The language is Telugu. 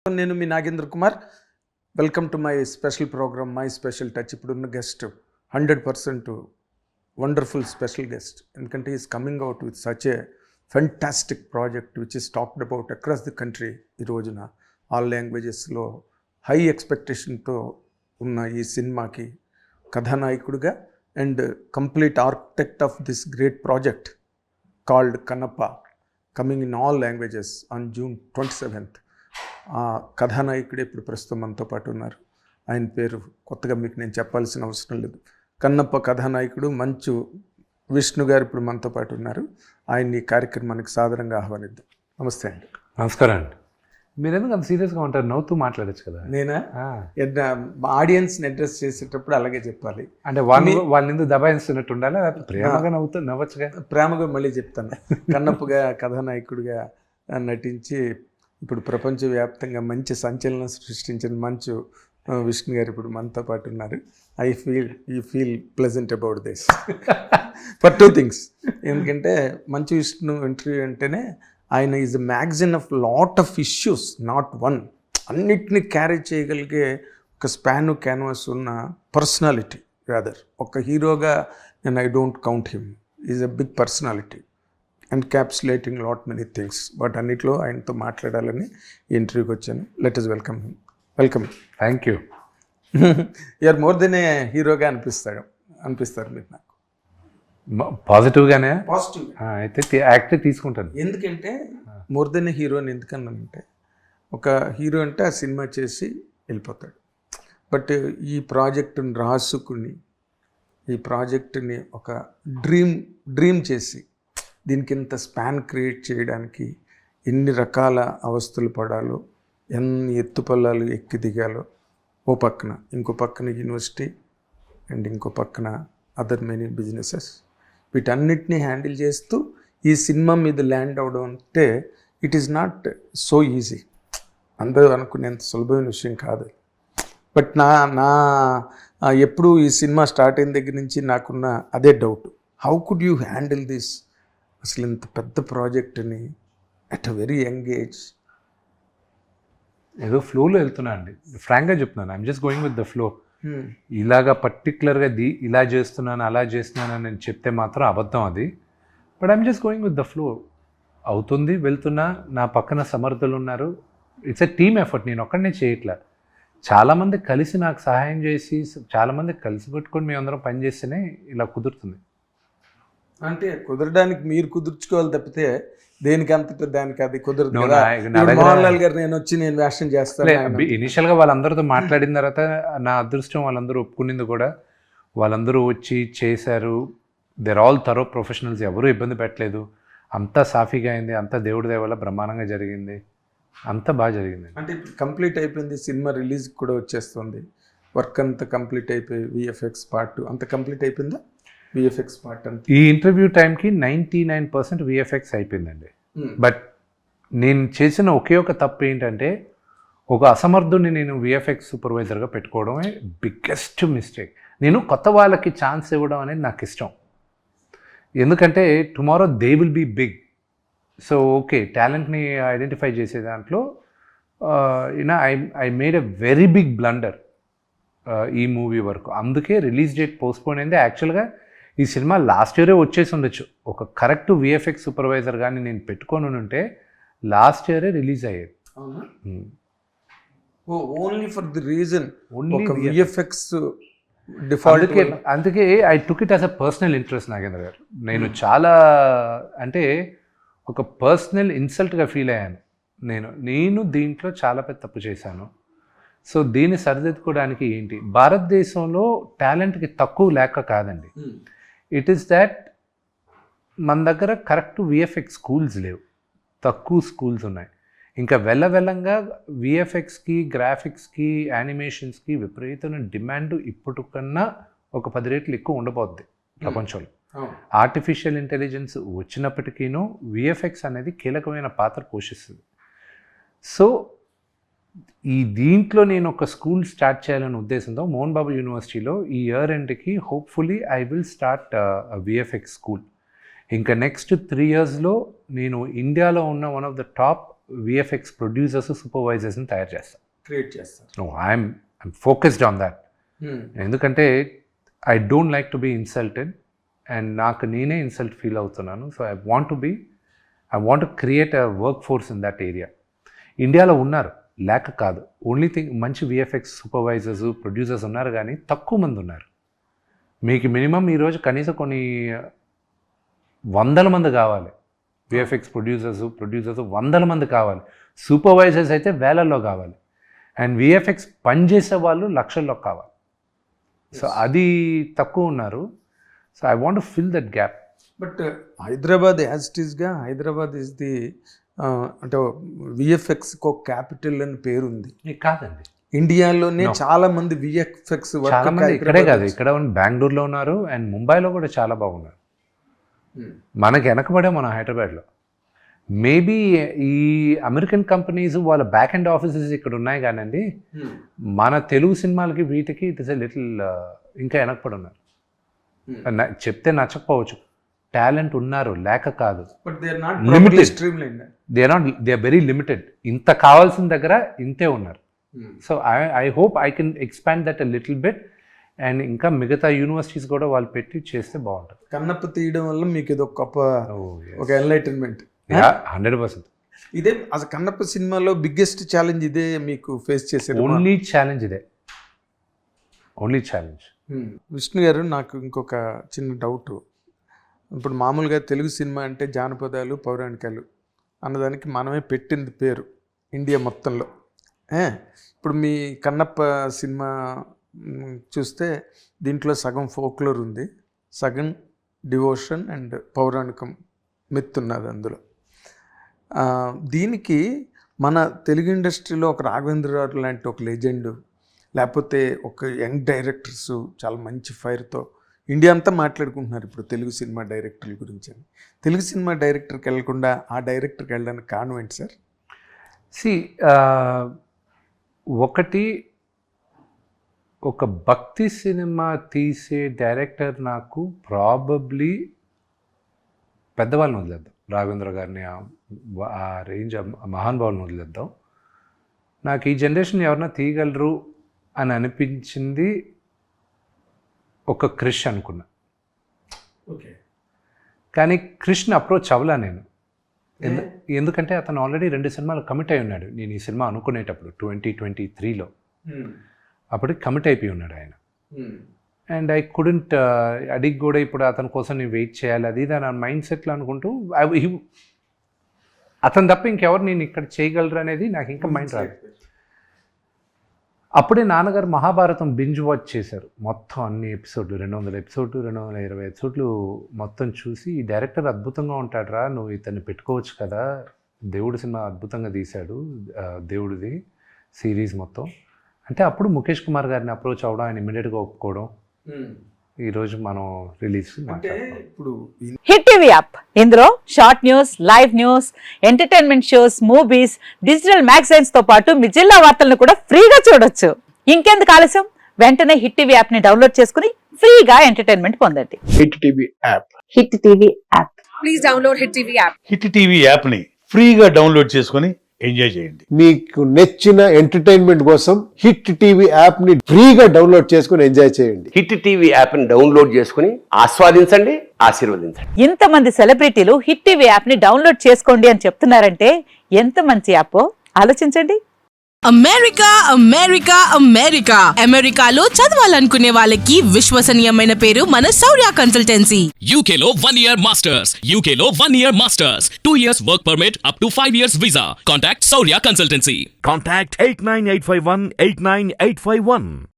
నేను మీ Nagendra Kumar. Welcome to my special program my special touch. ఇప్పుడున్న గెస్ట్ 100% వండర్ఫుల్ స్పెషల్ గెస్ట్, ఎందుకంటే is coming out with such a fantastic project which is talked about across the country. ఈ రోజున ఆల్ లాంగ్వేజెస్లో హై ఎక్స్పెక్టేషన్తో ఉన్న ఈ సినిమాకి కథానాయకుడిగా and complete architect of this great project called Kannappa, coming in all languages on June 27th. ఆ కథానాయకుడే ఇప్పుడు ప్రస్తుతం మనతో పాటు ఉన్నారు. ఆయన పేరు కొత్తగా మీకు నేను చెప్పాల్సిన అవసరం లేదు. కన్నప్ప కథానాయకుడు మంచు విష్ణు గారు ఇప్పుడు మనతో పాటు ఉన్నారు. ఆయన్ని ఈ కార్యక్రమానికి సాదరంగా ఆహ్వానిద్దాం. నమస్తే అండి. నమస్కారం అండి. మీరు ఎందుకు అంత సీరియస్గా ఉంటారు? నవ్వుతూ మాట్లాడచ్చు కదా. నేనా ఆడియన్స్ని అడ్రస్ చేసేటప్పుడు అలాగే చెప్పాలి. అంటే వాళ్ళని ఎందుకు దబాయిస్తున్నట్టు ఉండాలి, ప్రేమగా నవ్వచ్చుగా. ప్రేమగా మళ్ళీ చెప్తాను. కన్నప్పగా కథానాయకుడిగా నటించి ఇప్పుడు ప్రపంచవ్యాప్తంగా మంచి సంచలనం సృష్టించిన మంచు విష్ణు గారు ఇప్పుడు మనతో పాటు ఉన్నారు. You feel pleasant about this for 2 things. ఎందుకంటే మంచు విష్ణు ఇంటర్వ్యూ అంటేనే ఆయన is a magazine of lot of issues, not one. అన్నిటినీ క్యారీ చేయగలిగే ఒక స్పాన్ క్యాన్వాస్ ఉన్న పర్సనాలిటీ. రాదర్ ఒక హీరోగా నేను I don't count him. Is a big personality encapsulating lot many things. But అన్నిట్లో ఆయనతో మాట్లాడాలని ఈ ఇంటర్వ్యూకి వచ్చాను. Let us welcome him. Welcome. Thank you. You're more than a హీరోగా అనిపిస్తారు మీరు నాకు. పాజిటివ్గానే పాజిటివ్ అయితే యాక్ట్ తీసుకుంటాను. ఎందుకంటే మోర్ దెన్ ఏ హీరో అని ఎందుకన్నానంటే, ఒక హీరో అంటే ఆ సినిమా చేసి వెళ్ళిపోతాడు. బట్ ఈ ప్రాజెక్టుని రాసుకుని ఈ ప్రాజెక్టుని ఒక డ్రీమ్ చేసి దీనికి ఇంత స్పాన్ క్రియేట్ చేయడానికి ఎన్ని రకాల అవస్థలు పడాలో, ఎన్ని ఎత్తుపల్లాలు ఎక్కి దిగాలో, ఓ పక్కన ఇంకో పక్కన యూనివర్సిటీ అండ్ ఇంకో పక్కన అదర్ మెనీ బిజినెసెస్, వీటన్నిటినీ హ్యాండిల్ చేస్తూ ఈ సినిమా మీద ల్యాండ్ అవడం అంటే it is not so easy. అందరూ అనుకునేంత సులభమైన విషయం కాదు. బట్ నా ఎప్పుడు ఈ సినిమా స్టార్ట్ అయిన దగ్గర నుంచి నాకున్న అదే doubt, how could you handle this? అసలు ఇంత పెద్ద ప్రాజెక్ట్ని at a very young age. ఏదో ఫ్లోలో వెళ్తున్నా అండి, ఫ్రాంక్గా చెప్తున్నాను. I'm just going with the flow. ఇలాగా పర్టికులర్గా ఇలా చేస్తున్నాను అలా చేస్తున్నాను అని నేను చెప్తే మాత్రం అబద్ధం అది. But I'm just going with the flow. అవుతుంది, వెళ్తున్నా. నా పక్కన సమర్థులు ఉన్నారు. It's a team effort. నేను ఒక్కడనే చేయట్లా. చాలామంది కలిసి నాకు సహాయం చేసి, చాలామంది కలిసి పెట్టుకొని మేము అందరం పనిచేస్తేనే ఇలా కుదురుతుంది. అంటే కుదరడానికి మీరు కుదుర్చుకోవాలి తప్పితే దేనికి అంతటా దానికి అది కుదరదు కదా. మోహన్ లాల్ గారు నేను వచ్చి నేను వేషం చేస్తాను. ఇనిషియల్గా వాళ్ళందరితో మాట్లాడిన తర్వాత నా అదృష్టం వాళ్ళందరూ ఒప్పుకునింది కూడా. వాళ్ళందరూ వచ్చి చేశారు. They're all thorough professionals. ఎవరూ ఇబ్బంది పెట్టలేదు. అంతా సాఫీగా అయింది. అంతా దేవుడి దయ వల్ల బ్రహ్మాండంగా జరిగింది. అంతా బాగా జరిగింది. అంటే ఇప్పుడు కంప్లీట్ అయిపోయింది. సినిమా రిలీజ్ కూడా వచ్చేస్తుంది. వర్క్ అంతా కంప్లీట్ అయిపోయి VFX పార్ట్ అంతా కంప్లీట్ అయిపోయిందా? VFX పార్ట్ అంతా ఈ ఇంటర్వ్యూ టైంకి 99% VFX అయిపోయిందండి. బట్ నేను చేసిన ఒకే ఒక తప్పు ఏంటంటే, ఒక అసమర్థుని నేను VFX సూపర్వైజర్గా పెట్టుకోవడమే బిగ్గెస్ట్ మిస్టేక్. నేను కొత్త వాళ్ళకి ఛాన్స్ ఇవ్వడం అనేది నాకు ఇష్టం. ఎందుకంటే tomorrow they will be big. So okay, టాలెంట్ని ఐడెంటిఫై చేసే దాంట్లో I made a very big blunder ఈ మూవీ వరకు. అందుకే రిలీజ్ డేట్ పోస్ట్పోన్ అయింది. యాక్చువల్గా ఈ సినిమా లాస్ట్ ఇయరే వచ్చేసి ఉండొచ్చు. ఒక కరెక్ట్ VFX సూపర్వైజర్ కానీ నేను పెట్టుకొని ఉంటే లాస్ట్ ఇయరే రిలీజ్ అయ్యేది. Only for the reason VFX default. అందుకే I took it as a personal interest. Nagendra garu, నేను చాలా అంటే ఒక పర్సనల్ ఇన్సల్ట్గా ఫీల్ అయ్యాను. నేను దీంట్లో చాలా పెద్ద తప్పు చేశాను. సో దీన్ని సరిదిద్దుకోవడానికి ఏంటి, భారతదేశంలో టాలెంట్కి తక్కువ లేక కాదండి. ఇట్ ఈస్ దాట్ మన దగ్గర కరెక్ట్ VFX స్కూల్స్ లేవు. తక్కువ స్కూల్స్ ఉన్నాయి. ఇంకా వెళ్ళంగా VFXకి, గ్రాఫిక్స్కి, యానిమేషన్స్కి విపరీతమైన డిమాండ్ ఇప్పటికన్నా ఒక 10 రెట్లు ఎక్కువ ఉండబోద్ది ప్రపంచంలో. ఆర్టిఫిషియల్ ఇంటెలిజెన్స్ వచ్చినప్పటికీనూ VFX అనేది కీలకమైన పాత్ర పోషిస్తుంది. సో దీంట్లో నేను ఒక స్కూల్ స్టార్ట్ చేయాలనే ఉద్దేశంతో మోహన్ బాబు యూనివర్సిటీలో ఈ ఇయర్ ఎండ్కి hopefully I will start VFX school. ఇంకా నెక్స్ట్ 3 yearsలో నేను ఇండియాలో ఉన్న one of the top VFX producers సూపర్వైజర్స్ని తయారు చేస్తాను. క్రియేట్ చేస్తారు. I'm focused on that. ఎందుకంటే I don't like to be insulted and నాకు నేనే ఇన్సల్ట్ ఫీల్ అవుతున్నాను. So I want to create a work force in that area. ఇండియాలో ఉన్నారు, లేక కాదు. ఓన్లీ థింగ్ మంచి విఎఫ్ఎక్స్ సూపర్వైజర్స్ ప్రొడ్యూసర్స్ ఉన్నారు, కానీ తక్కువ మంది ఉన్నారు. మీకు మినిమం ఈరోజు కనీసం కొన్ని 100 మంది కావాలి. విఎఫ్ఎక్స్ ప్రొడ్యూసర్స్ 100 మంది కావాలి. సూపర్వైజర్స్ అయితే వేలల్లో కావాలి. అండ్ విఎఫ్ఎక్స్ పనిచేసే వాళ్ళు లక్షల్లో కావాలి. సో అది తక్కువ ఉన్నారు. So I want to fill that gap. But Hyderabad as it ఈస్గా, హైదరాబాద్ ఈజ్ ది అంటే విఎఫ్ఎక్స్ ఒక క్యాపిటల్ అని పేరు ఉంది. కాదండి, ఇండియాలోనే చాలా మంది విఎఫ్ఎక్స్ చాలా మంది ఇక్కడే కాదు, ఇక్కడ బెంగళూరులో ఉన్నారు అండ్ ముంబైలో కూడా చాలా బాగున్నారు. మనకి వెనకబడే మన హైదరాబాద్లో. మేబీ ఈ అమెరికన్ కంపెనీస్ వాళ్ళ బ్యాక్ అండ్ ఆఫీసెస్ ఇక్కడ ఉన్నాయి, కానండి మన తెలుగు సినిమాలకి వీటికి ఇట్ ఇస్ ఎ లిటిల్ ఇంకా వెనకబడి ఉన్నారు. చెప్తే నచ్చకపోవచ్చు, టాలెంట్ ఉన్నారు, లేక కాదు. They are very limited. ఇంత కావాల్సిన దగ్గర ఇంతే ఉన్నారు. So I hope I can expand that a little bit. And ఇంకా మిగతా యూనివర్సిటీస్ కూడా వాళ్ళు పెట్టి చేస్తే బాగుంటుంది. కన్నప్ప తీయడం వల్ల మీకు ఇది ఒక ఎన్లైటన్మెంట్. 100%. ఇదే అసలు కన్నప్ప సినిమాలో బిగ్గెస్ట్ ఛాలెంజ్ ఇదే మీకు ఫేస్ చేసేది? ఓన్లీ ఛాలెంజ్ ఇదే, ఓన్లీ ఛాలెంజ్. విష్ణు గారు, నాకు ఇంకొక చిన్న డౌట్. ఇప్పుడు మామూలుగా తెలుగు సినిమా అంటే జానపదాలు, పౌరాణికాలు అన్నదానికి మనమే పెట్టింది పేరు ఇండియా మొత్తంలో. ఇప్పుడు మీ కన్నప్ప సినిమా చూస్తే దీంట్లో సగం ఫోక్లోర్ ఉంది, సగం డివోషన్ అండ్ పౌరాణికం మిత్ ఉన్నది అందులో. దీనికి మన తెలుగు ఇండస్ట్రీలో ఒక రాఘవేంద్రరావు లాంటి ఒక లెజెండ్, లేకపోతే ఒక యంగ్ డైరెక్టర్స్ చాలా మంచి ఫైర్తో ఇండియా అంతా మాట్లాడుకుంటున్నారు ఇప్పుడు తెలుగు సినిమా డైరెక్టర్ల గురించి. అని తెలుగు సినిమా డైరెక్టర్కి వెళ్ళకుండా ఆ డైరెక్టర్కి వెళ్ళడానికి కారణం ఏంటి సార్? ఒకటి, ఒక భక్తి సినిమా తీసే డైరెక్టర్ నాకు ప్రాబబ్లీ పెద్దవాళ్ళని వదిలేద్దాం, రాఘవేంద్ర గారిని, ఆ రేంజ్ మహానుభావులను వదిలేద్దాం. నాకు ఈ జనరేషన్ ఎవరన్నా తీయగలరు అని అనిపించింది ఒక క్రిష్ అనుకున్నా. ఓకే. కానీ క్రిష్ని అప్రోచ్ అవ్వలా నేను. ఎందుకంటే అతను ఆల్రెడీ 2 సినిమాలు కమిట్ అయి ఉన్నాడు. నేను ఈ సినిమా అనుకునేటప్పుడు 2023లో అప్పటికి కమిట్ అయిపోయి ఉన్నాడు ఆయన. అండ్ ఐ కుడెంట్ అడిగి కూడా ఇప్పుడు అతని కోసం నేను వెయిట్ చేయాలి అది ఇది అని మైండ్ సెట్లో అనుకుంటూ అతను తప్ప ఇంకెవరు నేను ఇక్కడ చేయగలరు అనేది నాకు ఇంకా మైండ్ రాదు. అప్పుడే నాన్నగారు మహాభారతం బింజ్ వాచ్ చేశారు మొత్తం అన్ని ఎపిసోడ్లు, 200 ఎపిసోడ్లు, 220 ఎపిసోడ్లు మొత్తం చూసి, ఈ డైరెక్టర్ అద్భుతంగా ఉంటాడురా, నువ్వు ఇతన్ని పెట్టుకోవచ్చు కదా, దేవుడి సినిమా అద్భుతంగా తీశాడు, దేవుడిది సిరీస్ మొత్తం అంటే. అప్పుడు ముఖేష్ కుమార్ గారిని అప్రోచ్ అవ్వడం, ఆయన ఇమ్మీడియట్గా ఒప్పుకోవడం, ఈరోజు మనం రిలీజ్. ఇప్పుడు హిట్ టీవీ యాప్, ఇందులో short news, live news, entertainment shows, movies, digital magazines తో పాటు మీ జిల్లా వార్తలను కూడా ఫ్రీగా చూడొచ్చు. ఇంకెందుకు ఆలస్యం, వెంటనే హిట్ టీవీ యాప్ ని డౌన్లోడ్ చేసుకుని ఫ్రీగా ఎంటర్టైన్మెంట్ పొందండి. Hit TV app, hit TV app, please download hit TV app. Hit TV app ని ఫ్రీగా డౌన్లోడ్ చేసుకొని ఎంజాయ్ చేయండి. మీకు నచ్చిన ఎంటర్టైన్మెంట్ కోసం హిట్ టీవీ యాప్ ని ఫ్రీగా డౌన్లోడ్ చేసుకుని ఎంజాయ్ చేయండి. హిట్ టీవీ యాప్ ని డౌన్లోడ్ చేసుకుని ఆస్వాదించండి, ఆశీర్వదించండి. ఇంతమంది సెలబ్రిటీలు హిట్ టీవీ యాప్ ని డౌన్లోడ్ చేసుకోండి అని చెప్తున్నారంటే ఎంత మంచి యాప్ ఆలోచించండి. అమెరికా అమెరికా అమెరికా అమెరికాలో చదవాలనుకునే వాళ్ళకి విశ్వసనీయమైన పేరు మన శౌర్య కన్సల్టెన్సీ. UK లో 1 year masters, UK లో 1 year masters, 2 years work permit up to 5 years visa. Contact Saurya Consultancy. Contact 89851 89851.